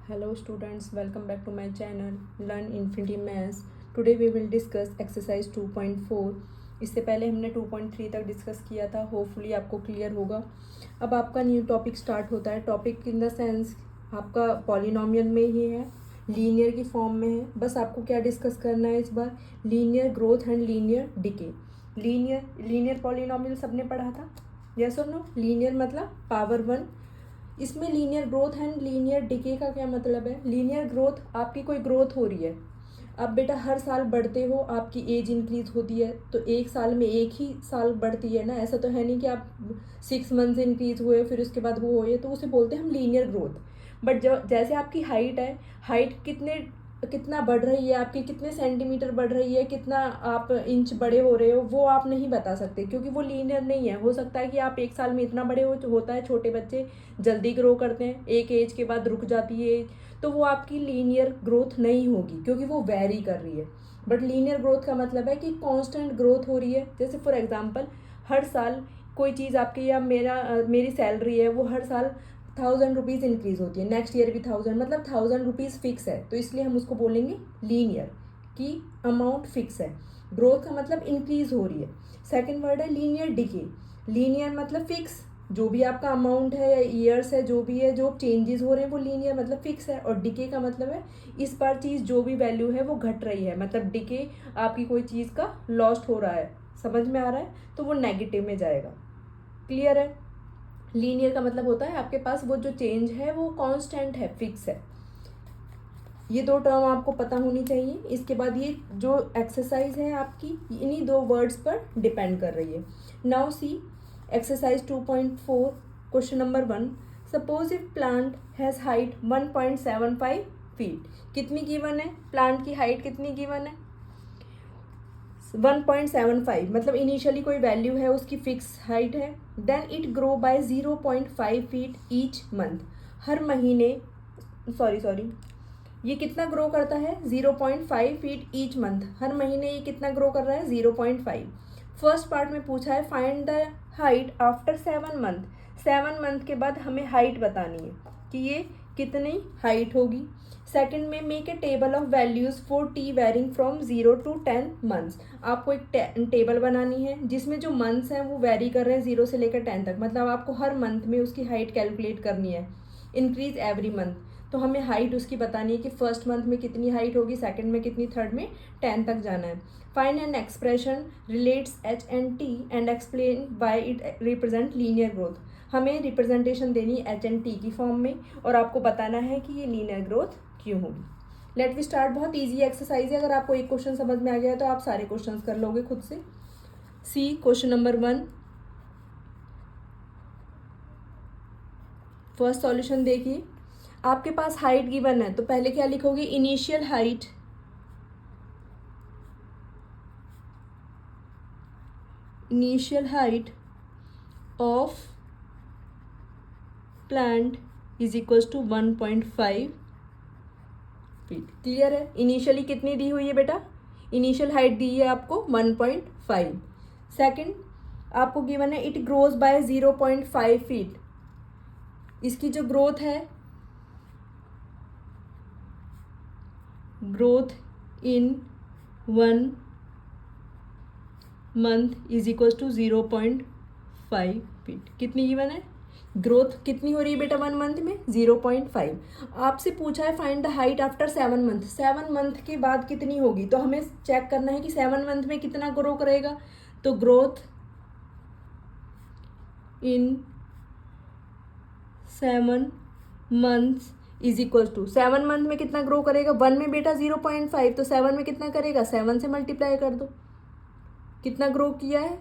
Hello students, welcome back to my channel Learn Infinity Maths. Today we will discuss exercise 2.4. इससे पहले हमने 2.3 तक discuss किया था. होपफुली आपको क्लियर होगा. अब आपका न्यू टॉपिक स्टार्ट होता है. टॉपिक इन द सेंस आपका पॉलिनोमियल में ही है, लीनियर की फॉर्म में है. बस आपको क्या डिस्कस करना है इस बार? Linear growth and linear decay. Linear polynomial सबने पढ़ा था, यस और नो? लीनियर मतलब पावर 1. इसमें linear growth and linear decay का क्या मतलब है? लीनियर ग्रोथ, आपकी कोई ग्रोथ हो रही है. अब बेटा हर साल बढ़ते हो, आपकी एज इंक्रीज होती है, तो एक साल में एक ही साल बढ़ती है ना. ऐसा तो है नहीं कि आप 6 मंथ इंक्रीज हुए फिर उसके बाद वो हुए, तो उसे बोलते हैं हम लीनियर ग्रोथ. बट जो जैसे आपकी हाइट है, हाइट कितना बढ़ रही है, आपकी कितने सेंटीमीटर बढ़ रही है, कितना आप इंच बड़े हो रहे हो, वो आप नहीं बता सकते क्योंकि वो लीनियर नहीं है. हो सकता है कि आप एक साल में इतना बड़े होता है. छोटे बच्चे जल्दी ग्रो करते हैं, एक एज के बाद रुक जाती है एज, तो वो आपकी लीनियर ग्रोथ नहीं होगी क्योंकि वो वेरी कर रही है. बट लीनियर ग्रोथ का मतलब है कि कांस्टेंट ग्रोथ हो रही है. जैसे फॉर एग्जांपल हर साल कोई चीज़ आपकी या मेरी सैलरी है, वो हर साल 1000 रुपीज़ इंक्रीज होती है, नेक्स्ट ईयर भी 1000, मतलब 1000 रुपीज़ फिक्स है, तो इसलिए हम उसको बोलेंगे लीनियर कि अमाउंट फिक्स है. ग्रोथ का मतलब इंक्रीज हो रही है. सेकेंड वर्ड है लीनियर डिके. लीनियर मतलब फिक्स, जो भी आपका अमाउंट है या ईयर्स है, जो भी है, जो चेंजेस हो रहे हैं वो लीनियर मतलब फिक्स है. और डिके का मतलब है इस बार चीज़ जो भी वैल्यू है वो घट रही है, मतलब डिके आपकी कोई चीज़ का लॉस्ट हो रहा है. समझ में आ रहा है? तो वो नेगेटिव में जाएगा. क्लियर है? लीनियर का मतलब होता है आपके पास वो जो चेंज है वो कांस्टेंट है, फिक्स है. ये दो टर्म आपको पता होनी चाहिए. इसके बाद ये जो एक्सरसाइज है आपकी इन्हीं दो वर्ड्स पर डिपेंड कर रही है. Now see exercise 2.4 question number 1. Suppose if plant has height 1.75 feet. कितनी गिवन है? प्लांट की हाइट कितनी गिवन है? 1.75, मतलब इनिशियली कोई वैल्यू है, उसकी फिक्स हाइट है. Then it grow by 0.5 feet each month. हर महीने सॉरी ये कितना ग्रो करता है? 0.5 फीट ईच मंथ. हर महीने ये कितना ग्रो कर रहा है? 0.5. फर्स्ट पार्ट में पूछा है find the height after 7 month. 7 month के बाद हमें हाइट बतानी है कि ये कितनी हाइट होगी. सेकंड में make a table of values for t varying from 0 to 10 months. आपको एक टेबल बनानी है जिसमें जो मंथ्स हैं वो वेरी कर रहे हैं 0 से लेकर 10 तक, मतलब आपको हर मंथ में उसकी हाइट कैलकुलेट करनी है. Increase every month. तो हमें हाइट उसकी बतानी है कि फर्स्ट मंथ में कितनी हाइट होगी, सेकंड में कितनी, थर्ड में 10 तक जाना है. Find an expression relates H and T and explain why it represent linear growth. हमें रिप्रेजेंटेशन देनी एच एंड टी की फॉर्म में और आपको बताना है कि ये लीनियर ग्रोथ क्यों होगी. Let we start. बहुत ईजी एक्सरसाइज है. अगर आपको एक क्वेश्चन समझ में आ गया तो आप सारे क्वेश्चंस कर लोगे खुद से. सी क्वेश्चन नंबर 1. फर्स्ट सॉल्यूशन देखिए. आपके पास हाइट गिवन है तो पहले क्या लिखोगे? Initial height of plant is equals to 1.5 feet. Clear है? इनिशियली कितनी दी हुई है बेटा? इनिशियल हाइट दी है आपको 1.5. सेकंड आपको गिवन है इट ग्रोज बाय 0.5 फीट. इसकी जो ग्रोथ है, growth in 1 month is equals to 0.5 feet. कितनी गिवन है? ग्रोथ कितनी हो रही है बेटा 1 मंथ में? 0.5. आपसे पूछा है find the height after 7 month. 7 month के बाद कितनी होगी, तो हमें चेक करना है कि 7 मंथ में कितना ग्रो करेगा. तो growth in 7 months is equal to 7 month में कितना ग्रो करेगा? 1 में बेटा 0.5, तो 7 में कितना करेगा? 7 से मल्टीप्लाई कर दो. कितना ग्रो किया है?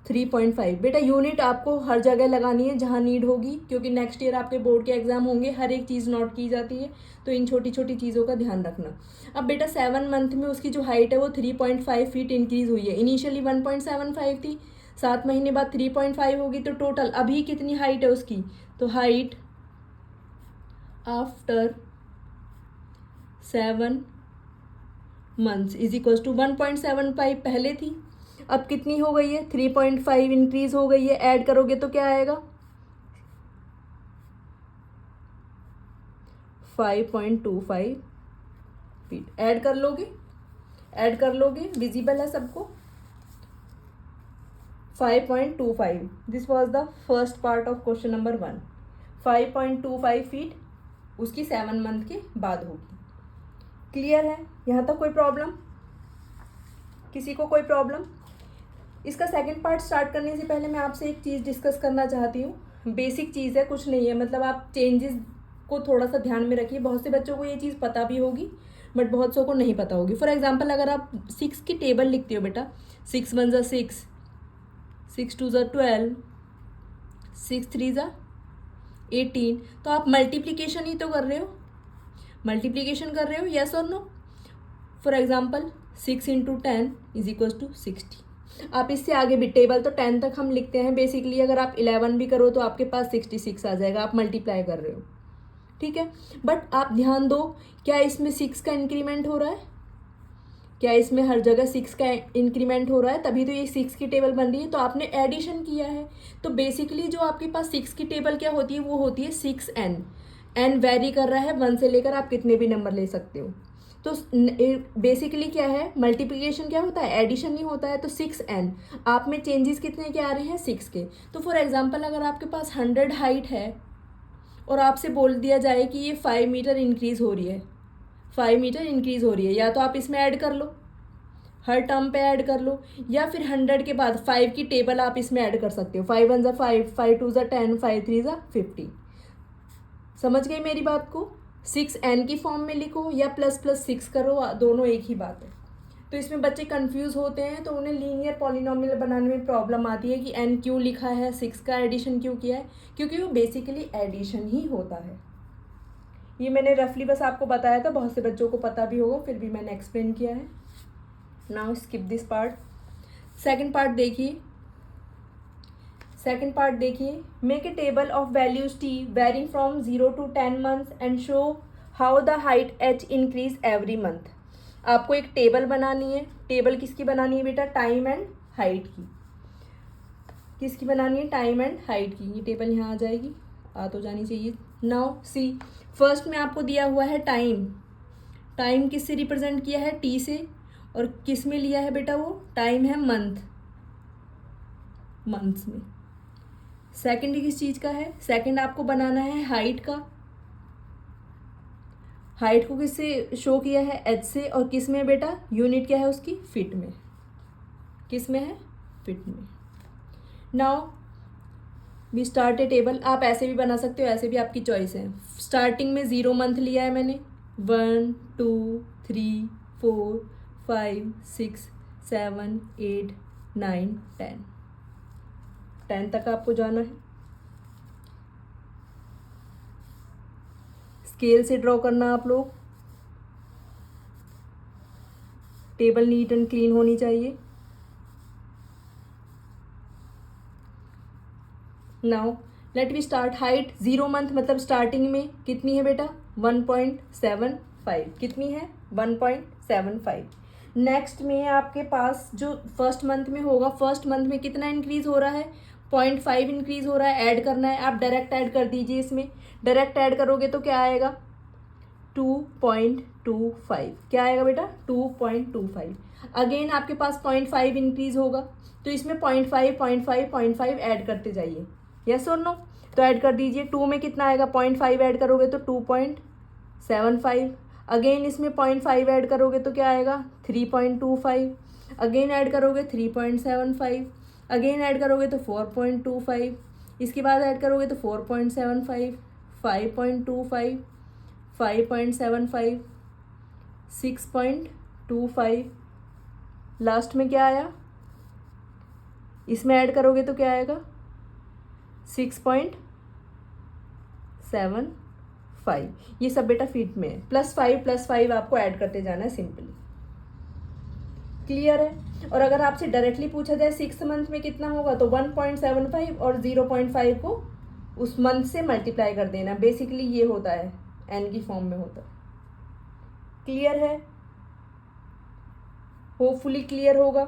3.5. बेटा यूनिट आपको हर जगह लगानी है जहाँ नीड होगी, क्योंकि नेक्स्ट ईयर आपके बोर्ड के एग्जाम होंगे, हर एक चीज़ नोट की जाती है, तो इन छोटी छोटी चीज़ों का ध्यान रखना. अब बेटा 7 मंथ में उसकी जो हाइट है वो 3.5 फीट इंक्रीज हुई है. इनिशियली 1.75 थी, 7 महीने बाद 3.5 होगी, तो टोटल अभी कितनी हाइट है उसकी? तो height after 7 months is equals to 1.75 पहले थी, अब कितनी हो गई है? 3.5 इंक्रीज हो गई है. ऐड करोगे तो क्या आएगा? 5.25 फीट। ऐड कर लोगे, विजिबल है सबको। 5.25, this was the first part of question number 1। 5.25 feet उसकी 7 मंथ के बाद होगी। क्लियर है यहाँ तक? कोई प्रॉब्लम? किसी को कोई प्रॉब्लम? इसका सेकंड पार्ट स्टार्ट करने से पहले मैं आपसे एक चीज़ डिस्कस करना चाहती हूँ। बेसिक चीज़ है, कुछ नहीं है, मतलब आप चेंजेस को थोड़ा सा ध्यान में रखिए। बहुत से बच्चों को ये चीज़ पता भी होगी बट बहुत सौ को नहीं पता होगी। फॉर एग्जांपल अगर आप 6 की टेबल लिखते हो बेटा, 6 1 ज़ा 6, 6 2 ज़ा 12, 6 3 ज़ा 18, तो आप मल्टीप्लीकेशन ही तो कर रहे हो, मल्टीप्लीकेशन कर रहे हो, यस और no? For example 6 into 10 is equal to 60। आप इससे आगे भी टेबल तो 10 तक हम लिखते हैं बेसिकली, अगर आप 11 भी करो तो आपके पास 66 आ जाएगा, आप मल्टीप्लाई कर रहे हो, ठीक है। बट आप ध्यान दो, क्या इसमें 6 का इंक्रीमेंट हो रहा है? क्या इसमें हर जगह 6 का इंक्रीमेंट हो रहा है? तभी तो ये 6 की टेबल बन रही है, तो आपने एडिशन किया है। तो बेसिकली जो आपके पास 6 की टेबल क्या होती है, वो होती है 6n। n वेरी कर रहा है 1 से लेकर आप कितने भी नंबर ले सकते हो। तो बेसिकली क्या है, मल्टीप्लिकेशन क्या होता है, एडिशन नहीं होता है। तो 6n, आप में चेंजेस कितने के आ रहे हैं, 6 के। तो फॉर एग्जांपल अगर आपके पास 100 हाइट है और आपसे बोल दिया जाए कि ये 5 मीटर इंक्रीज़ हो रही है, 5 मीटर इंक्रीज़ हो रही है, या तो आप इसमें ऐड कर लो, हर टर्म पे ऐड कर लो, या फिर 100 के बाद 5 की टेबल आप इसमें ऐड कर सकते हो। 5 1 ज़ा 5, 5 2 ज़ा 10, 5 3 ज़ा 50। समझ गए मेरी बात को? 6n की फॉर्म में लिखो या प्लस प्लस 6 करो, दोनों एक ही बात है। तो इसमें बच्चे कंफ्यूज होते हैं, तो उन्हें लीनियर पॉलिनोमियल बनाने में प्रॉब्लम आती है कि n क्यों लिखा है, 6 का एडिशन क्यों किया है, क्योंकि वो बेसिकली एडिशन ही होता है। ये मैंने रफली बस आपको बताया था, बहुत से बच्चों को पता भी होगा, फिर भी मैंने एक्सप्लेन किया है। Now skip this part. Second part देखिए, make a table of values t varying from 0 to 10 months and show how the height h increase every month. आपको एक टेबल बनानी है। टेबल किसकी बनानी है बेटा? टाइम एंड हाइट की। किसकी बनानी है? टाइम एंड हाइट की। ये टेबल यहाँ आ जाएगी, आ तो जानी चाहिए। नाउ सी, फर्स्ट में आपको दिया हुआ है टाइम। टाइम किससे रिप्रेजेंट किया है? t से। और किस में लिया है बेटा? वो टाइम है मंथ्स में। सेकंड किस चीज़ का है? सेकंड आपको बनाना है हाइट का। हाइट को किससे शो किया है? h से। और किस में बेटा? यूनिट क्या है उसकी? फीट में। किस में है? फीट में। Now we start a table. आप ऐसे भी बना सकते हो, ऐसे भी आपकी चॉइस है। स्टार्टिंग में 0 मंथ लिया है मैंने, 1 2 3 4 5 6 7 8 9 10। 10 तक आपको जाना है। स्केल से ड्रॉ करना आप लोग। टेबल नीट एंड क्लीन होनी चाहिए। Now let we start. Height 0 month मतलब स्टार्टिंग में कितनी है बेटा? 1.75। कितनी है? 1.75। नेक्स्ट में आपके पास जो फर्स्ट मंथ में होगा, फर्स्ट मंथ में कितना इंक्रीज हो रहा है? 0.5 इंक्रीज हो रहा है। ऐड करना है, आप डायरेक्ट ऐड कर दीजिए। इसमें डायरेक्ट ऐड करोगे तो क्या आएगा? 2.25। क्या आएगा बेटा? 2.25। अगेन आपके पास 0.5 इंक्रीज होगा, तो इसमें 0.5 ऐड करते जाइए। यस और नो? तो ऐड कर दीजिए। 2 में कितना आएगा? 0.5 ऐड करोगे तो 2.75। अगेन इसमें 0.5 ऐड करोगे तो क्या आएगा? 3.25। अगेन ऐड करोगे 3.75। अगेन ऐड करोगे तो 4.25। इसके बाद ऐड करोगे तो 4.75, 5.25, 5.75, 6.25। लास्ट में क्या आया? इसमें ऐड करोगे तो क्या आएगा? 6.75। ये सब बेटा फीट में है। +5 आपको ऐड करते जाना है सिंपली। क्लियर है? और अगर आपसे डायरेक्टली पूछा जाए 6 मंथ में कितना होगा, तो 1.75 और 0.5 को उस मंथ से मल्टीप्लाई कर देना। बेसिकली ये होता है, n की फॉर्म में होता है। क्लियर है? होपफुली क्लियर होगा।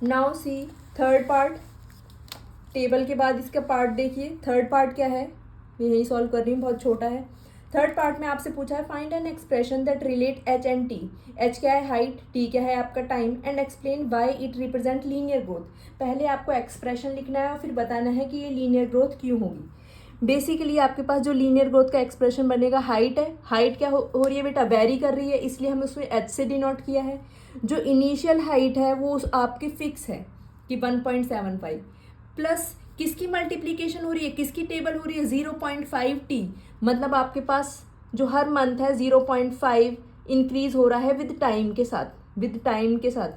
Now see third part. Table के बाद इसका पार्ट देखिए। थर्ड पार्ट क्या है? मैं यही सॉल्व कर रही हूँ, बहुत छोटा है। थर्ड पार्ट में आपसे पूछा है find an expression that relate H and T. H क्या है, हाइट, टी क्या है आपका time, and explain why it represent linear growth. पहले आपको एक्सप्रेशन लिखना है और फिर बताना है कि ये लीनियर ग्रोथ क्यों होगी। बेसिकली आपके पास जो लीनियर ग्रोथ का एक्सप्रेशन बनेगा, हाइट है, हाइट क्या हो रही है बेटा, वेरी कर रही है, इसलिए हमने उसमें एच से डिनोट किया है। जो इनिशियल हाइट है वो आपकी फिक्स है कि 1.75 प्लस किसकी मल्टीप्लीकेशन हो रही है, किसकी टेबल हो रही है, 0.5t, मतलब आपके पास जो हर मंथ है 0.5 इंक्रीज हो रहा है विद टाइम के साथ, विद टाइम के साथ।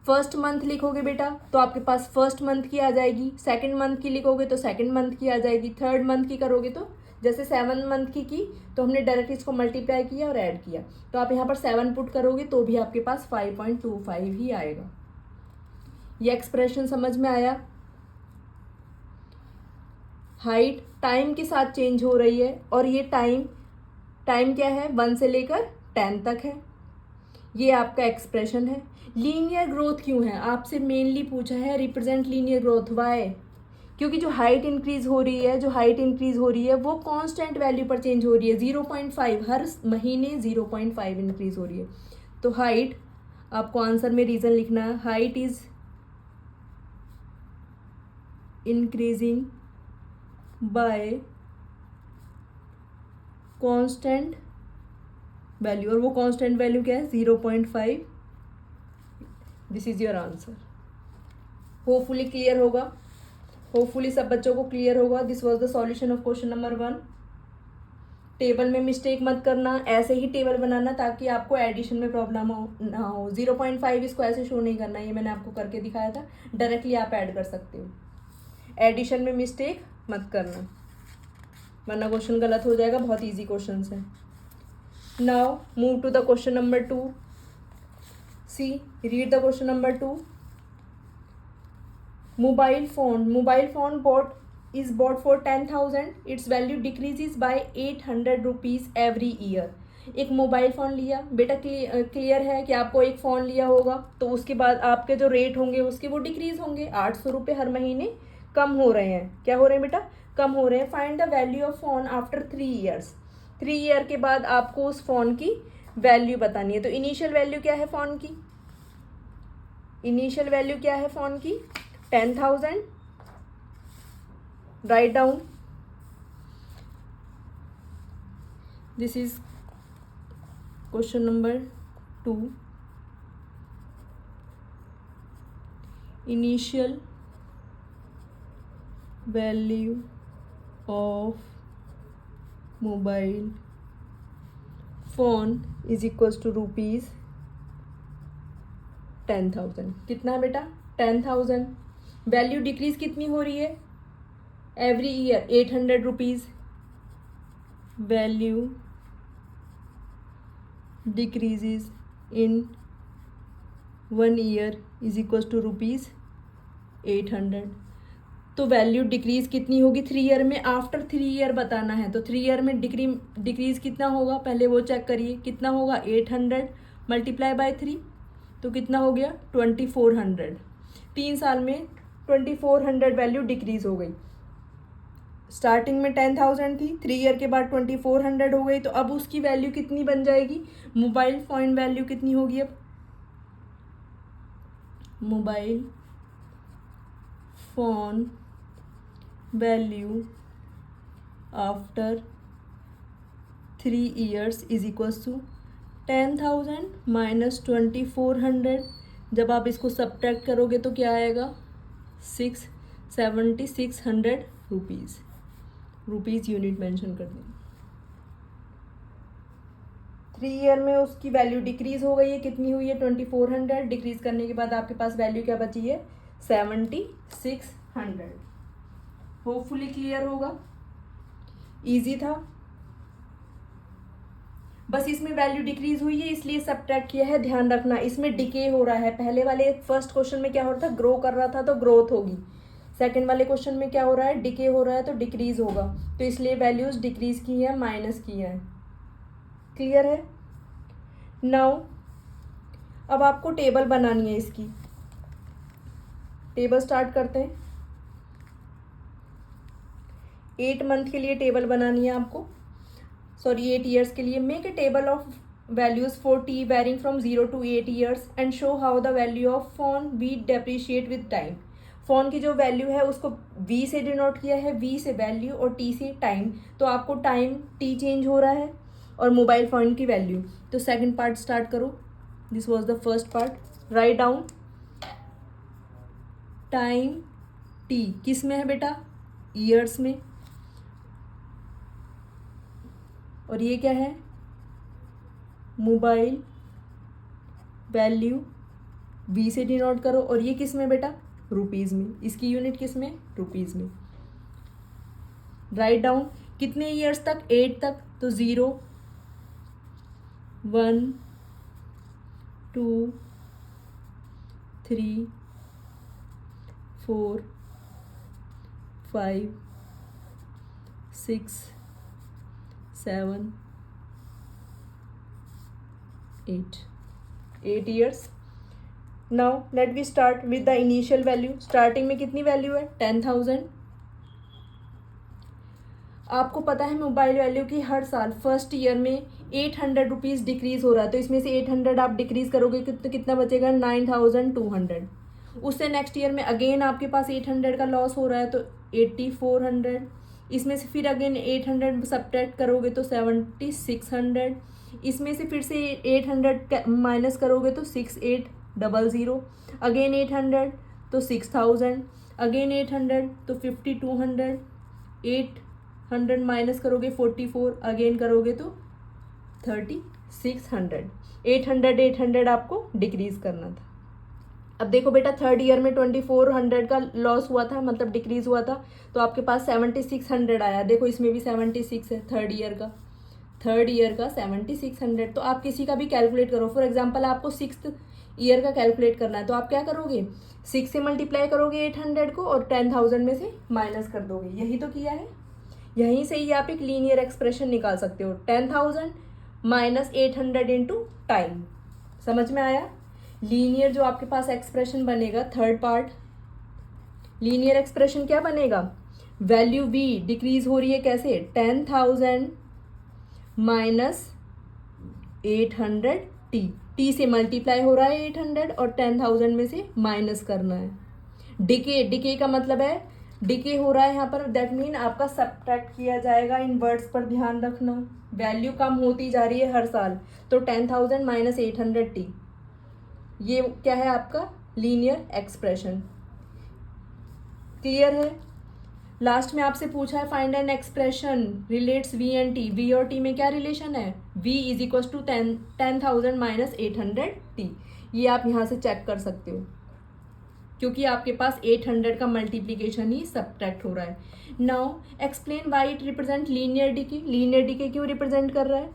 फर्स्ट मंथ लिखोगे बेटा तो आपके पास फर्स्ट मंथ की आ जाएगी, सेकंड मंथ की लिखोगे तो सेकंड मंथ की आ जाएगी, थर्ड मंथ की करोगे तो जैसे 7 मंथ की तो हमने डायरेक्ट इसको मल्टीप्लाई किया और ऐड किया, तो आप यहाँ पर 7 पुट करोगे तो भी आपके पास 5.25 ही आएगा। ये एक्सप्रेशन समझ में आया। हाइट टाइम के साथ चेंज हो रही है और ये टाइम क्या है, 1 से लेकर 10 तक है। ये आपका एक्सप्रेशन है। लीनियर ग्रोथ क्यों है, आपसे मेनली पूछा है रिप्रेजेंट लीनियर ग्रोथ, वाई, क्योंकि जो हाइट इंक्रीज हो रही है वो कांस्टेंट वैल्यू पर चेंज हो रही है, 0.5 हर महीने 0.5 इंक्रीज हो रही है। तो हाइट आपको आंसर में रीजन लिखना है, height is increasing by constant value, और वो कांस्टेंट वैल्यू क्या है, 0.5। This is your answer. Hopefully clear होगा, होपफुली सब बच्चों को क्लियर होगा। This was the solution of question number 1। Table में मिस्टेक मत करना, ऐसे ही टेबल बनाना ताकि आपको एडिशन में प्रॉब्लम ना हो। 0.5 इसको ऐसे शो नहीं करना, ये मैंने आपको करके दिखाया था, डायरेक्टली आप ऐड कर सकते हो। एडिशन में मिस्टेक मत करना वरना क्वेश्चन गलत हो जाएगा, बहुत ईजी क्वेश्चन है। Now move to the question number 2। See, read the question number 2। Mobile phone is bought for 10,000, its value decreases by 800 rupees every year। एक मोबाइल फ़ोन लिया बेटा, क्लियर है कि आपको एक फ़ोन लिया होगा तो उसके बाद आपके जो रेट होंगे उसके वो डिक्रीज होंगे, 800 रुपये हर महीने कम हो रहे हैं। क्या हो रहे हैं बेटा, कम हो रहे हैं। Find the value of phone after 3 years. 3 year के बाद आपको उस फ़ोन की वैल्यू बतानी है। तो इनिशियल वैल्यू क्या है फ़ोन की, इनिशियल वैल्यू क्या है फ़ोन की, 10,000। Write down, this is question number 2। Initial value of mobile phone is equals to rupees 10,000। कितना है बेटा, 10,000। वैल्यू डिक्रीज कितनी हो रही है, every year 800 rupees. Value decreases in 1 year is equals to rupees 800। तो वैल्यू डिक्रीज कितनी होगी 3 ईयर में, आफ्टर 3 ईयर बताना है। तो 3 ईयर में डिक्रीज कितना होगा, पहले वो चेक करिए कितना होगा, 800 मल्टीप्लाई बाय 3 तो कितना हो गया 2400। 3 साल में 2400 वैल्यू डिक्रीज हो गई। स्टार्टिंग में 10,000 थी, 3 ईयर के बाद 2400 हो गई, तो अब उसकी वैल्यू कितनी बन जाएगी, मोबाइल फ़ोन वैल्यू कितनी होगी अब, mobile phone value after 3 years is equals to 10,000 minus 2400। जब आप इसको सब्ट्रैक्ट करोगे तो क्या आएगा, 600 रुपीज़ यूनिट मेंशन कर दें। 3 ईयर में उसकी वैल्यू डिक्रीज हो गई है, कितनी हुई है 2400, डिक्रीज करने के बाद आपके पास वैल्यू क्या बची है 7600। होपफुली क्लियर होगा, इजी था। बस इसमें वैल्यू डिक्रीज हुई है इसलिए सब्ट्रैक्ट किया है, ध्यान रखना इसमें डिके हो रहा है। पहले वाले फर्स्ट क्वेश्चन में क्या हो रहा था, ग्रो कर रहा था तो ग्रोथ होगी, सेकंड वाले क्वेश्चन में क्या हो रहा है, डिके हो रहा है तो डिक्रीज होगा, तो इसलिए वैल्यूज डिक्रीज की है, माइनस की है। क्लियर है। नाउ अब आपको टेबल बनानी है, इसकी टेबल स्टार्ट करते हैं। 8 मंथ के लिए टेबल बनानी है आपको। सॉरी 8 ईयर्स के लिए, make a table of values for t varying from 0 to 8 years and show how the value of phone we depreciate with time. Phone की जो वैल्यू है उसको वी से डिनोट किया है, वी से वैल्यू और टी से टाइम, तो आपको टाइम टी चेंज हो रहा है और मोबाइल फ़ोन की वैल्यू। तो सेकंड पार्ट स्टार्ट करो। This was the first part. Write down time T किस में है बेटा, ईयर्स में, और ये क्या है, मोबाइल वैल्यू वी से डिनोट करो, और ये किस में बेटा, रुपीज़ में। इसकी यूनिट किस में, रुपीज़ में। राइट डाउन कितने ईयर्स तक, 8 तक, तो 0 1 2 3 4 5 6 7 8 years. Now let we start with the initial value. Starting में कितनी वैल्यू है, 10,000। आपको पता है मोबाइल वैल्यू की हर साल फर्स्ट ईयर में 800 रुपीज़ डिक्रीज़ हो रहा है, तो इसमें से 800 आप डिक्रीज़ करोगे तो कितना बचेगा, 9,200। उससे नेक्स्ट ईयर में अगेन आपके पास 800 का लॉस हो रहा है तो 8,400। इसमें से फिर अगेन 800 सब्ट्रैक्ट करोगे तो 7,600। इसमें से फिर से 800 माइनस करोगे तो 6,800। अगेन 800 तो 6,000। अगेन 800 तो 5,200। 800 माइनस करोगे 44, अगेन करोगे तो 3,600। 800 आपको डिक्रीज़ करना था। अब देखो बेटा थर्ड ईयर में 2,400 का लॉस हुआ था, मतलब डिक्रीज़ हुआ था, तो आपके पास 7,600 आया। देखो इसमें भी 76 है, थर्ड ईयर का 7,600। तो आप किसी का भी कैलकुलेट करो। फॉर एग्जांपल आपको 6th ईयर का कैलकुलेट करना है, तो आप क्या करोगे, 6 से मल्टीप्लाई करोगे 800 को और 10,000 में से माइनस कर दोगे। यही तो किया है। यहीं से ही आप एक लीनियर एक्सप्रेशन निकाल सकते हो, 10,000 माइनस 800 इंटू टाइम। समझ में आया। लीनियर जो आपके पास एक्सप्रेशन बनेगा, थर्ड पार्ट, लीनियर एक्सप्रेशन क्या बनेगा, वैल्यू वी डिक्रीज हो रही है कैसे, 10,000 माइनस 800 टी से मल्टीप्लाई हो रहा है 800 और 10,000 में से माइनस करना है। डिके का मतलब है डिके हो रहा है यहाँ पर, दैट मीन आपका सब्ट्रैक्ट किया जाएगा। इन वर्ड्स पर ध्यान रखना, वैल्यू कम होती जा रही है हर साल, तो 10,000 माइनस 800 टी, ये क्या है आपका लीनियर एक्सप्रेशन। क्लियर है। लास्ट में आपसे पूछा है find an expression relates v and t. V और टी में क्या रिलेशन है, v is equal to 10,000 minus 800 t. ये आप यहाँ से चेक कर सकते हो, क्योंकि आपके पास 800 का मल्टीप्लीकेशन ही सब्ट्रैक्ट हो रहा है। Now explain why it represent linear decay. Linear decay क्यों रिप्रेजेंट कर रहा है,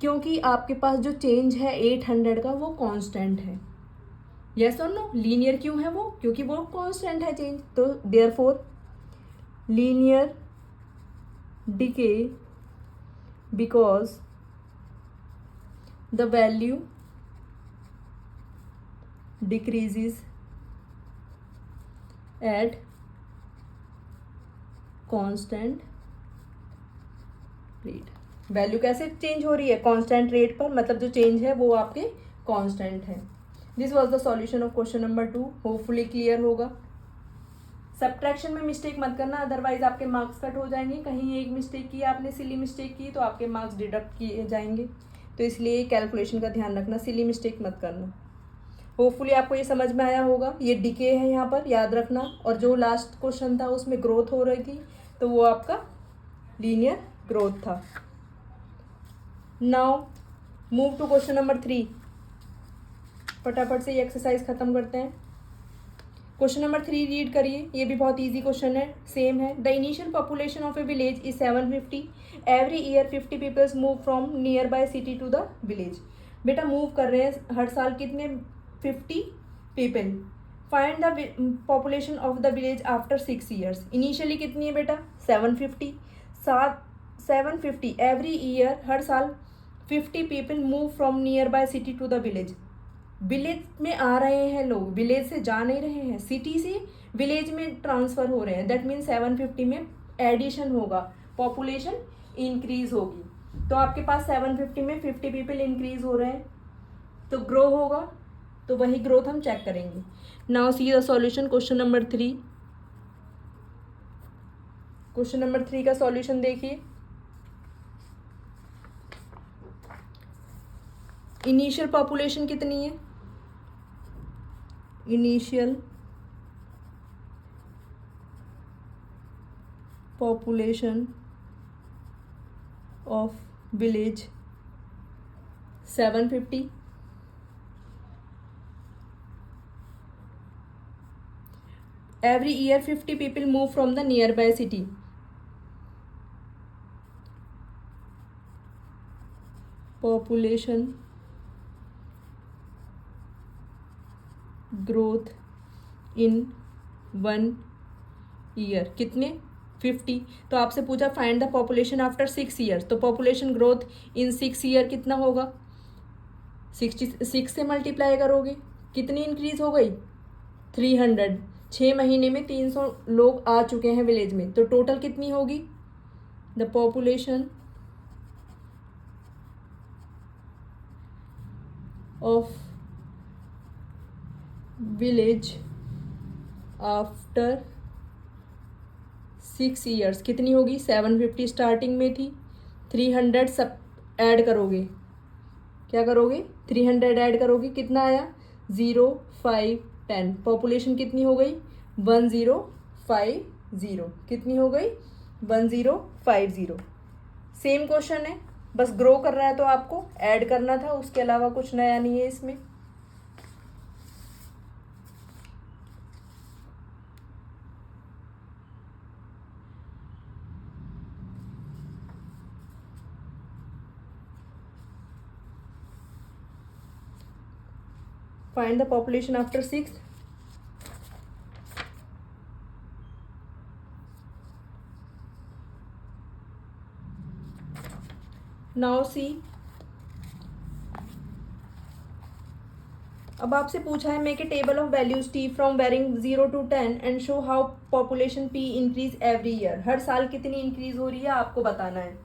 क्योंकि आपके पास जो चेंज है 800 का वो कांस्टेंट है। यस और नो, लीनियर क्यों है वो, क्योंकि वो कांस्टेंट है चेंज, तो therefore linear decay because the value decreases at constant rate. Value कैसे चेंज हो रही है, कांस्टेंट रेट पर, मतलब जो चेंज है वो आपके कांस्टेंट है। This was the solution of question number 2। Hopefully clear होगा। सब्ट्रैक्शन में मिस्टेक मत करना, अदरवाइज आपके मार्क्स कट हो जाएंगे। कहीं एक मिस्टेक की आपने, सिली मिस्टेक की, तो आपके मार्क्स डिडक्ट किए जाएंगे। तो इसलिए कैलकुलेशन का ध्यान रखना, सिली मिस्टेक मत करना। होपफुली आपको ये समझ में आया होगा। ये डिके है यहाँ पर, याद रखना। और जो लास्ट क्वेश्चन था उसमें ग्रोथ हो रही थी, तो वो आपका लीनियर ग्रोथ था। Now move to question number 3। फटाफट से ये एक्सरसाइज खत्म करते हैं। क्वेश्चन नंबर 3 रीड करिए, ये भी बहुत इजी क्वेश्चन है, सेम है। The initial population of a village is 750। Every year 50 peoples move from nearby city to the village. बेटा मूव कर रहे हैं हर साल कितने, 50 people. Find the population of the village after 6 years. Initially कितनी है बेटा, 750। 750 एवरी ईयर, हर साल 50 people move from nearby city to the village. Village में आ रहे हैं लोग, विलेज से जा नहीं रहे हैं, सिटी से विलेज में ट्रांसफ़र हो रहे हैं। दैट मीन 750 में एडिशन होगा, पॉपुलेशन इंक्रीज होगी। तो आपके पास 750 में 50 पीपल इंक्रीज हो रहे हैं, तो ग्रो होगा, तो वही ग्रोथ हम चेक करेंगे. Now see the solution. Question number 3. Question number 3 का सॉल्यूशन देखिए. इनिशियल पॉपुलेशन कितनी है? Initial population of village 750. Every year 50 people move from the nearby city. Population growth in 1 year कितने? 50. तो आपसे पूछा find the population after 6 years, तो population growth in 6 year कितना होगा? 66 से मल्टीप्लाई करोगे, कितनी इंक्रीज हो गई? 300. 6 महीने में 300 लोग आ चुके हैं विलेज में, तो टोटल कितनी होगी? The population of village after 6 years कितनी होगी? 750 स्टार्टिंग में थी, 300 सब ऐड करोगे. क्या करोगे? 300 ऐड करोगे, कितना आया? 0, 5, 10. पॉपुलेशन कितनी हो गई? 1050. कितनी हो गई? 1050. सेम क्वेश्चन है, बस ग्रो कर रहा है तो आपको ऐड करना था, उसके अलावा कुछ नया नहीं है इसमें. Find the population after 6. Now see. अब आपसे पूछा है make a table of values t from varying 0 to 10 and show how population p increase every year. हर साल कितनी इंक्रीज हो रही है आपको बताना है.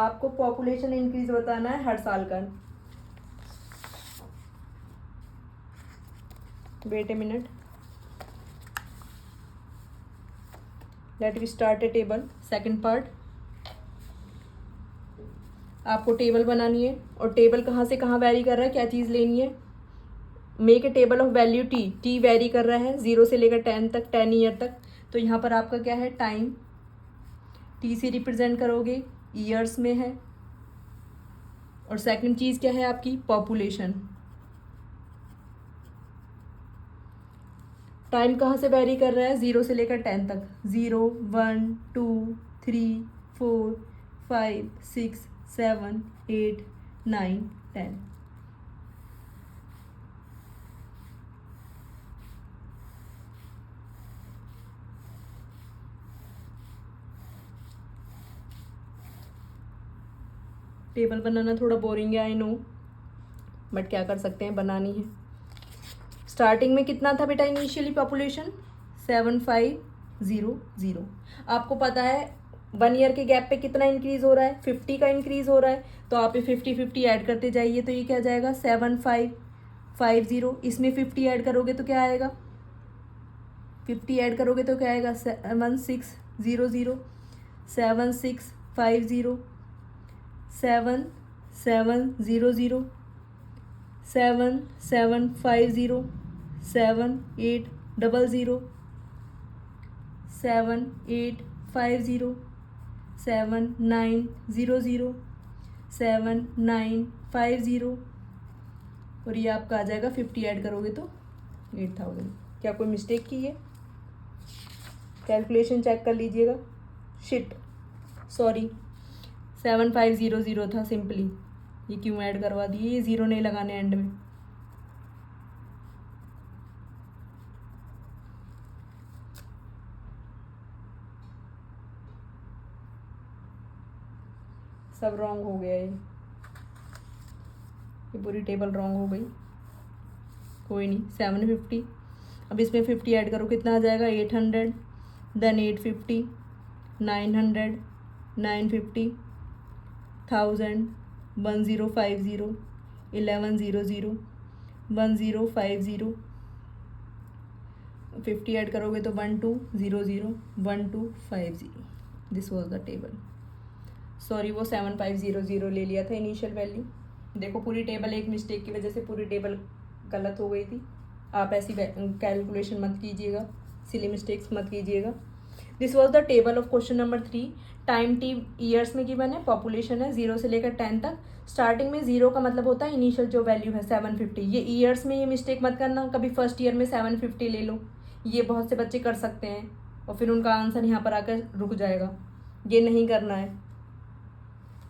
आपको पॉपुलेशन इंक्रीज बताना है हर साल का. Wait a minute, let we start a table. Second part, आपको टेबल बनानी है, और टेबल कहाँ से कहाँ वैरी कर रहा है, क्या चीज़ लेनी है? Make a table of value t. T vary कर रहा है 0 से लेकर 10 तक, 10 ईयर तक. तो यहाँ पर आपका क्या है? टाइम. टी से रिप्रेजेंट करोगे, ईयर्स में है. और सेकंड चीज़ क्या है आपकी? पॉपुलेशन. टाइम कहाँ से वैरी कर रहा है? 0 से लेकर 10 तक. 0, 1, 2, 3, 4, 5, 6, 7, 8, 9, 10. टेबल बनाना थोड़ा बोरिंग है, आई नो, बट क्या कर सकते हैं, बनानी है. स्टार्टिंग में कितना था बेटा इनिशियली पॉपुलेशन? 7500. आपको पता है 1 ईयर के गैप पे कितना इंक्रीज हो रहा है? 50 का इंक्रीज हो रहा है. तो आप ये 50 ऐड करते जाइए, तो ये क्या जाएगा? 7550. इसमें 50 ऐड करोगे तो क्या आएगा? 50 ऐड करोगे तो क्या आएगा? 7600. 7650. 7700. 7750. 7800. 7850. 7900. 7950. और ये आपका आ जाएगा 50 ऐड करोगे तो 8000. क्या कोई मिस्टेक की है? कैलकुलेशन चेक कर लीजिएगा. शिट, सॉरी, 7500 था सिंपली. ये क्यों ऐड करवा दिए? ये 0 नहीं लगाने एंड में. सब रॉन्ग हो गया. ये पूरी टेबल रॉन्ग हो गई. कोई नहीं, 750. अब इसमें 50 ऐड करो, कितना आ जाएगा? 800. देन 850. 900. 950. 1000, 1050, 1100, 1050, 50 ऐड करोगे तो 1200, 1250। This was the table. Sorry, वो 7500 ले लिया था इनिशियल वैल्यू। देखो पूरी टेबल एक मिस्टेक की वजह से पूरी टेबल गलत हो गई थी। आप ऐसी कैलकुलेशन मत कीजिएगा, सिली मिस्टेक्स मत कीजिएगा। This was the table of question number 3। Time T years में गिवन है, पॉपुलेशन है 0 से लेकर 10 तक। स्टार्टिंग में 0 का मतलब होता है इनिशियल जो वैल्यू है 750। ये ईयर्स में ये मिस्टेक मत करना, कभी फर्स्ट ईयर में 750 ले लो, ये बहुत से बच्चे कर सकते हैं और फिर उनका आंसर यहाँ पर आकर रुक जाएगा। ये नहीं करना है,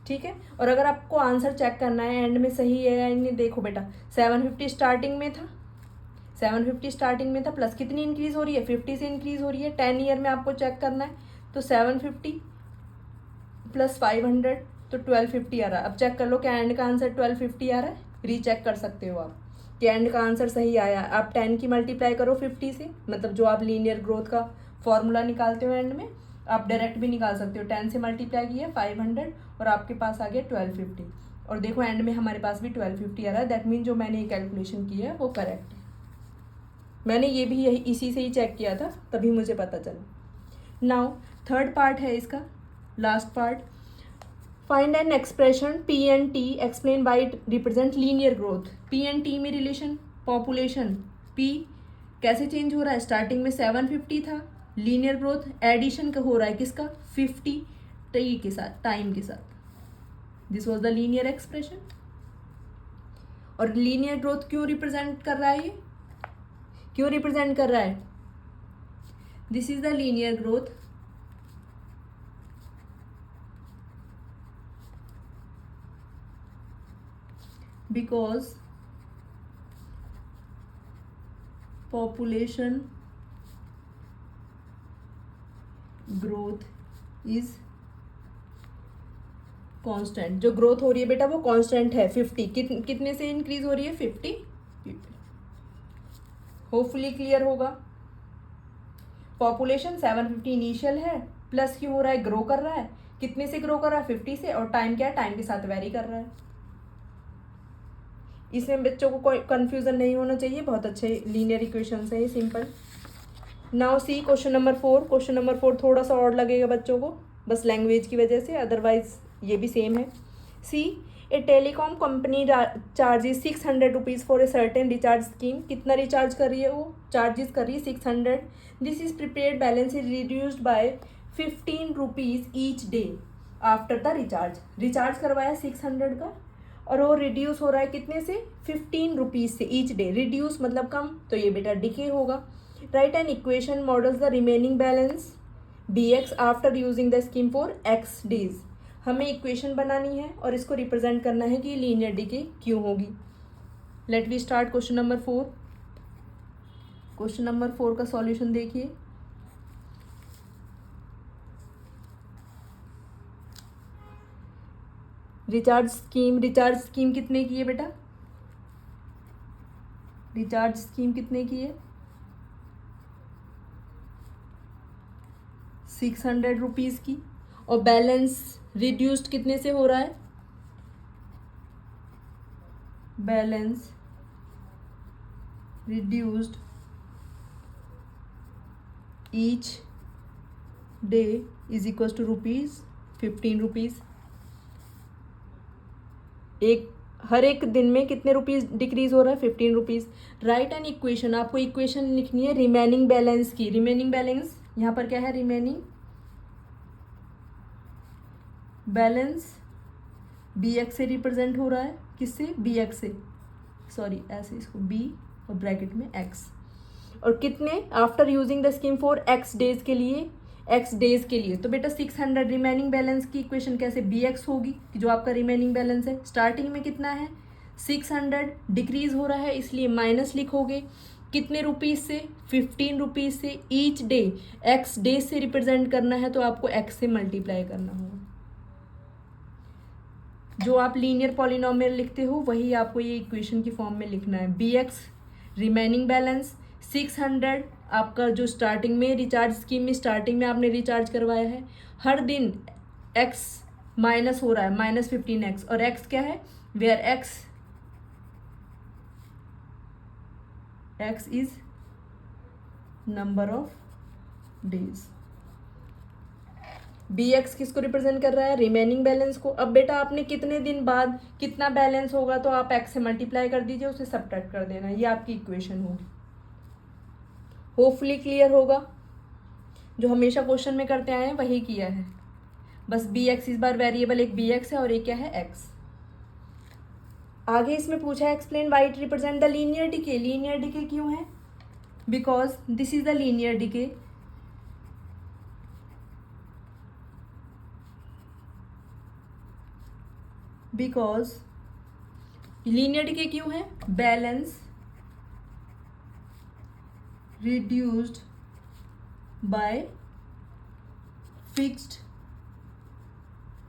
ठीक है। और अगर आपको आंसर चेक करना है एंड में सही है या नहीं, देखो बेटा 750 स्टार्टिंग में था, 750 स्टार्टिंग में था, प्लस कितनी इंक्रीज हो रही है, 50 से इंक्रीज हो रही है। 10 ईयर में आपको चेक करना है, तो 750 प्लस 500 तो 1250 आ रहा है। अब चेक कर लो क्या एंड का आंसर 1250 आ रहा है, रीचेक कर सकते हो आप कि एंड का आंसर सही आया। आप 10 की मल्टीप्लाई करो 50 से, मतलब जो आप लीनियर ग्रोथ का फॉर्मूला निकालते हो एंड में, आप डायरेक्ट भी निकाल सकते हो। 10 से मल्टीप्लाई किया 500 और आपके पास आ गया 1250। और देखो एंड में हमारे पास भी 1250 आ रहा है। दैट मीन जो मैंने ये कैलकुलेशन की है वो करेक्ट है। मैंने ये भी यही इसी से ही चेक किया था, तभी मुझे पता चला। नाउ थर्ड पार्ट है इसका, last part. Find an expression P and T, explain why it represent linear growth. P and T में रिलेशन पॉपुलेशन, पी कैसे चेंज हो रहा है, स्टार्टिंग में 750 था, लीनियर ग्रोथ एडिशन का हो रहा है किसका, 50 टी के साथ, टाइम के साथ। This was the linear expression. और लीनियर ग्रोथ क्यों रिप्रेजेंट कर रहा है, ये क्यों रिप्रेजेंट कर रहा है, this is the linear growth because population growth is constant. जो ग्रोथ हो रही है बेटा वो कांस्टेंट है। 50 कितने से इंक्रीज हो रही है, 50 पीपल। होपफुली क्लियर होगा। पॉपुलेशन 750 इनिशियल है, प्लस क्यों हो रहा है, ग्रो कर रहा है। कितने से ग्रो कर रहा है, 50 से। और टाइम क्या है, टाइम के साथ वेरी कर रहा है। इसमें बच्चों को कोई कंफ्यूजन नहीं होना चाहिए, बहुत अच्छे लीनियर इक्वेशंस है ये, simple. Now see question number 4। Question number 4 थोड़ा सा और लगेगा बच्चों को, बस लैंग्वेज की वजह से, अदरवाइज ये भी सेम है। See a telecom company charges 600 rupees for a certain recharge scheme. कितना रिचार्ज कर रही है वो, चार्जेस कर रही है 600। This is prepaid balance is reduced by 15 rupees each day after the recharge. Recharge करवाया 600 का और वो रिड्यूस हो रहा है कितने से, 15 रुपीज़ से ईच डे। रिड्यूस मतलब कम, तो ये बेटा डिके होगा। Right an equation models the remaining balance dx after using the scheme for x days. हमें इक्वेशन बनानी है और इसको रिप्रेजेंट करना है कि लीनियर डिके क्यों होगी। Let we start question number 4। Question number 4 का सॉल्यूशन देखिए। रिचार्ज स्कीम कितने की है बेटा, रिचार्ज स्कीम कितने की है, 600 रुपीज़ की। और बैलेंस रिड्यूस्ड कितने से हो रहा है, balance reduced each day is equal to rupees 15 rupees. हर एक दिन में कितने रुपीज़ डिक्रीज हो रहा है, 15 रुपीज़। राइट एन इक्वेशन, आपको इक्वेशन लिखनी है रिमेनिंग बैलेंस की। रिमेनिंग बैलेंस यहाँ पर क्या है, रिमेनिंग बैलेंस bx से रिप्रेजेंट हो रहा है, किससे, bx से, सॉरी ऐसे इसको b और ब्रैकेट में x। और कितने, after using the scheme for x days के लिए, x डेज के लिए। तो बेटा 600 रिमेनिंग बैलेंस की इक्वेशन कैसे, bx होगी कि जो आपका रिमेनिंग बैलेंस है। स्टार्टिंग में कितना है 600, डिक्रीज हो रहा है इसलिए माइनस लिखोगे। कितने रुपीज़ से, 15 रुपीज़ से ईच डे। x डेज से रिप्रेजेंट करना है तो आपको x से मल्टीप्लाई करना होगा। जो आप लीनियर पॉलिनोमियल लिखते हो वही आपको ये इक्वेशन की फॉर्म में लिखना है। bx रिमेनिंग बैलेंस, 600 आपका जो स्टार्टिंग में रिचार्ज स्कीम में स्टार्टिंग में आपने रिचार्ज करवाया है, हर दिन x माइनस हो रहा है -15x, और x क्या है, where x is number of days. bx किसको रिप्रेजेंट कर रहा है, रिमेनिंग बैलेंस को। अब बेटा आपने कितने दिन बाद कितना बैलेंस होगा तो आप x से मल्टीप्लाई कर दीजिए, उसे सब्ट्रैक्ट कर देना, ये आपकी इक्वेशन होगी। होपफुली क्लियर होगा, जो हमेशा क्वेश्चन में करते आए हैं वही किया है, बस bx इस बार वेरिएबल एक bx है और एक क्या है x। आगे इसमें पूछा है explain why it represent the linear decay. Linear decay क्यों है, because this is the linear decay, because linear decay क्यों है, balance reduced by fixed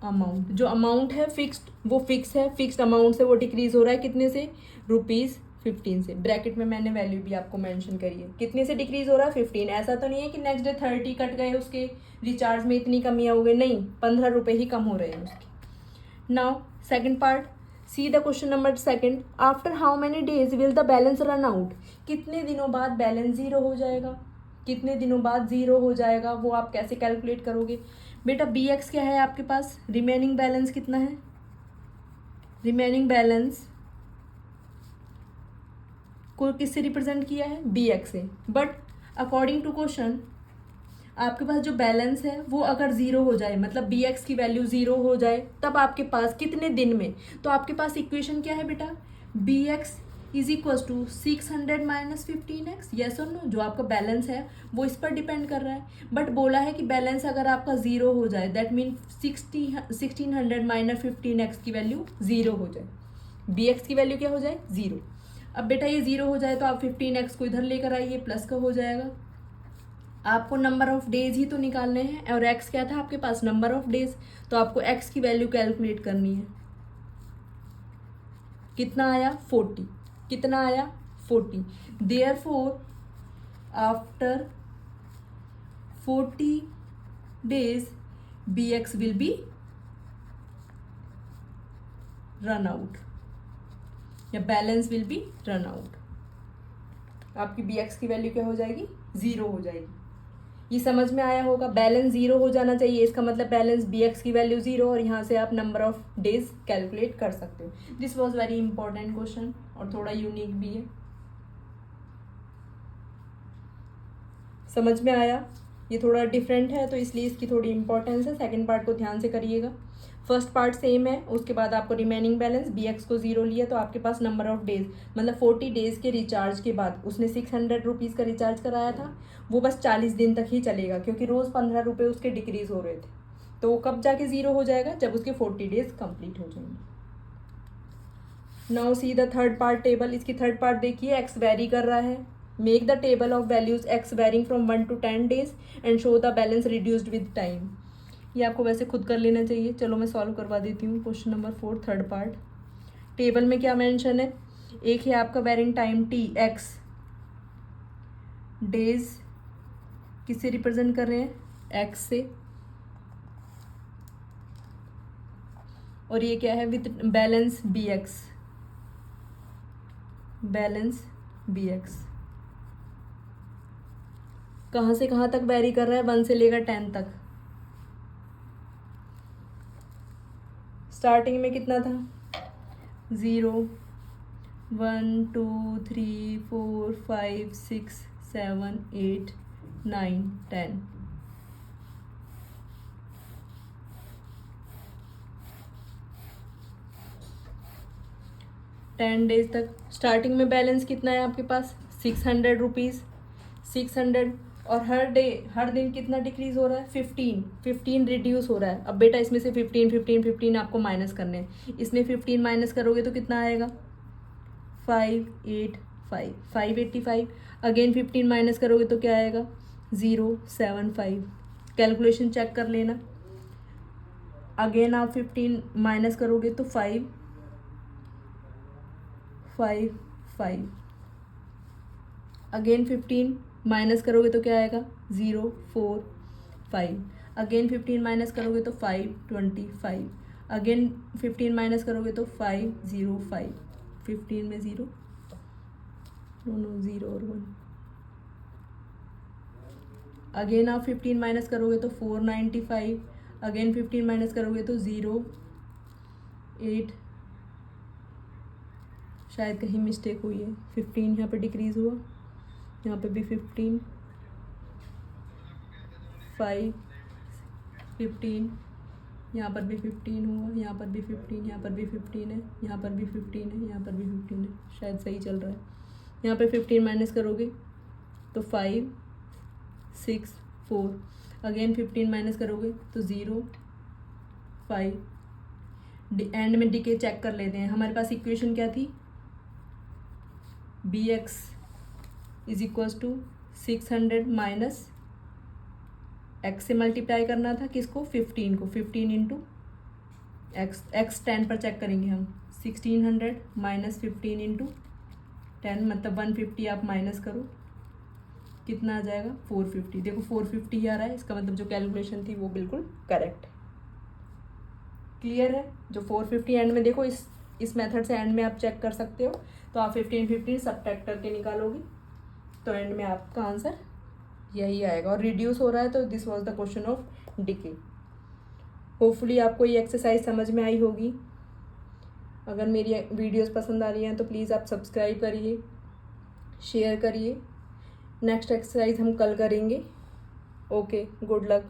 amount. जो अमाउंट है फिक्स्ड वो फिक्स है, फिक्स्ड अमाउंट से वो डिक्रीज हो रहा है, कितने से, ₹15 से। ब्रैकेट में मैंने वैल्यू भी आपको मेंशन करी है, कितने से डिक्रीज हो रहा है, 15। ऐसा तो नहीं है कि नेक्स्ट डे 30 कट गए उसके, रिचार्ज में इतनी कमी हो गई, नहीं, ₹15 ही कम हो रहे हैं उसके। Now second part, see the question number second, after how many days will the balance run out. कितने दिनों बाद बैलेंस जीरो हो जाएगा, कितने दिनों बाद जीरो हो जाएगा, वो आप कैसे कैलकुलेट करोगे। बेटा bx क्या है आपके पास, रिमेनिंग बैलेंस कितना है, रिमेनिंग बैलेंस को किससे रिप्रेजेंट किया है, bx से। बट अकॉर्डिंग टू क्वेश्चन आपके पास जो बैलेंस है वो अगर जीरो हो जाए, मतलब bx की वैल्यू जीरो हो जाए, तब आपके पास कितने दिन में, तो आपके पास इक्वेशन क्या है बेटा, bx इज इक्वल टू 600 माइनस 15x, यस और नो। जो आपका बैलेंस है वो इस पर डिपेंड कर रहा है, बट बोला है कि बैलेंस अगर आपका जीरो हो जाए, दैट मीन 1600 माइनस 15x की वैल्यू जीरो हो जाए, bx की वैल्यू क्या हो जाए, जीरो। अब बेटा ये जीरो हो जाए तो आप 15x को इधर लेकर आइए, प्लस का हो जाएगा। आपको नंबर ऑफ डेज ही तो निकालने हैं, और x क्या था आपके पास, नंबर ऑफ डेज, तो आपको x की वैल्यू कैलकुलेट करनी है। कितना आया, 40, कितना आया, 40। Therefore after 40 days bx will be run out, या balance will be run out. आपकी bx की वैल्यू क्या हो जाएगी, जीरो हो जाएगी। ये समझ में आया होगा, बैलेंस जीरो हो जाना चाहिए, इसका मतलब बैलेंस bx की वैल्यू जीरो, और यहाँ से आप नंबर ऑफ डेज कैलकुलेट कर सकते हो। This was very important question और थोड़ा यूनिक भी है। समझ में आया, ये थोड़ा डिफरेंट है तो इसलिए इसकी थोड़ी इंपॉर्टेंस है। सेकंड पार्ट को ध्यान से करिएगा, फर्स्ट पार्ट सेम है, उसके बाद आपको रिमेनिंग बैलेंस bx को जीरो लिया तो आपके पास नंबर ऑफ डेज, मतलब 40 डेज के रिचार्ज के बाद उसने 600 रुपीज़ का रिचार्ज कराया था, वो बस 40 दिन तक ही चलेगा, क्योंकि रोज़ 15 रुपये उसके डिक्रीज हो रहे थे। तो वो कब जाके ज़ीरो हो जाएगा, जब उसके 40 डेज कंप्लीट हो जाएंगे। Now see the third part table. इसकी थर्ड पार्ट देखिए, एक्स वेरी कर रहा है, make the table of values x varying from 1 to 10 days and show the balance reduced with time. ये आपको वैसे खुद कर लेना चाहिए, चलो मैं सॉल्व करवा देती हूँ। Question number 4 third part, table में क्या मेंशन है, एक है आपका varying time t x, days किससे रिप्रेजेंट कर रहे हैं, एक्स से, और ये क्या है with balance b x, balance b x. कहाँ से कहाँ तक वेरी कर रहा है, 1 से लेकर 10 तक। स्टार्टिंग में कितना था, 0 1 2 3 4 5 6 7 8 9 10। डेज तक। स्टार्टिंग में बैलेंस कितना है आपके पास, 600 रुपीज़, 600, और हर दिन कितना डिक्रीज हो रहा है, 15 रिड्यूस हो रहा है। अब बेटा इसमें से 15 आपको माइनस करने हैं, इसमें 15 माइनस करोगे तो कितना आएगा, 585, अगेन 15 माइनस करोगे तो क्या आएगा, 075। कैलकुलेशन चेक कर लेना, अगेन आप 15 माइनस करोगे तो 5 अगेन 15 माइनस करोगे तो क्या आएगा, 045। अगेन 15 माइनस करोगे तो 525, अगेन 15 माइनस करोगे तो 505, 15 में 0, नो 0 और 1, अगेन आप 15 माइनस करोगे तो 495, अगेन 15 माइनस करोगे तो 0 8, शायद कहीं मिस्टेक हुई है, 15 यहाँ पे डिक्रीज़ हुआ, यहाँ पे भी 15, 5 15, यहाँ पर भी 15 हुआ, यहाँ पर भी 15, यहाँ पर भी 15 है, यहाँ पर भी 15 है, यहाँ पर भी 15 है, शायद सही चल रहा है। यहाँ पे 15 माइनस करोगे तो 5 6 4, अगेन 15 माइनस करोगे तो 0 5, एंड में डीके चेक कर लेते हैं। हमारे पास इक्वेशन क्या थी, b x is equals to 600 minus x से मल्टीप्लाई करना था किसको, 15 को, 15 इंटू एक्स, एक्स 10 पर चेक करेंगे हम, 1600 माइनस 15 इंटू 10 मतलब 150, आप माइनस करो कितना आ जाएगा 450, देखो 450 ही आ रहा है, इसका मतलब जो कैलकुलेशन थी वो बिल्कुल करेक्ट है। क्लियर है, जो 450 एंड में देखो, इस मेथड से एंड में आप चेक कर सकते हो, तो आप 15 सब्ट्रैक्ट करके निकालोगे तो एंड में आपका आंसर यही आएगा, और रिड्यूस हो रहा है तो this was the question of decay. Hopefully आपको ये एक्सरसाइज समझ में आई होगी। अगर मेरी वीडियोस पसंद आ रही हैं तो प्लीज़ आप सब्सक्राइब करिए, शेयर करिए। नेक्स्ट एक्सरसाइज हम कल करेंगे। Okay, good luck.